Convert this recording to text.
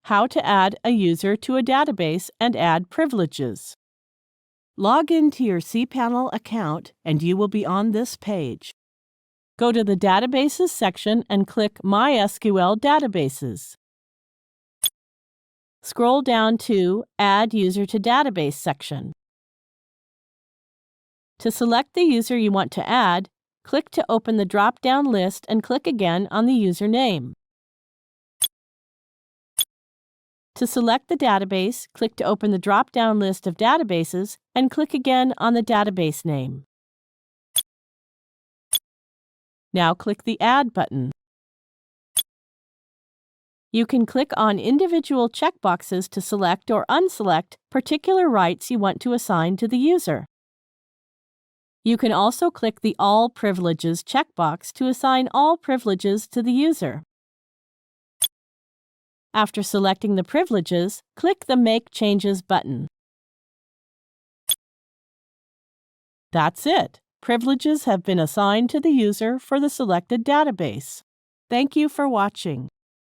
How to add a user to a database and add privileges. Log into your cPanel account and you will be on this page. Go to the Databases section and click MySQL Databases. Scroll down to Add User to Database section. To select the user you want to add, click to open the drop-down list and click again on the user name. To select the database, click to open the drop-down list of databases and click again on the database name. Now click the Add button. You can click on individual checkboxes to select or unselect particular rights you want to assign to the user. You can also click the All Privileges checkbox to assign all privileges to the user. After selecting the privileges, click the Make Changes button. That's it. Privileges have been assigned to the user for the selected database. Thank you for watching.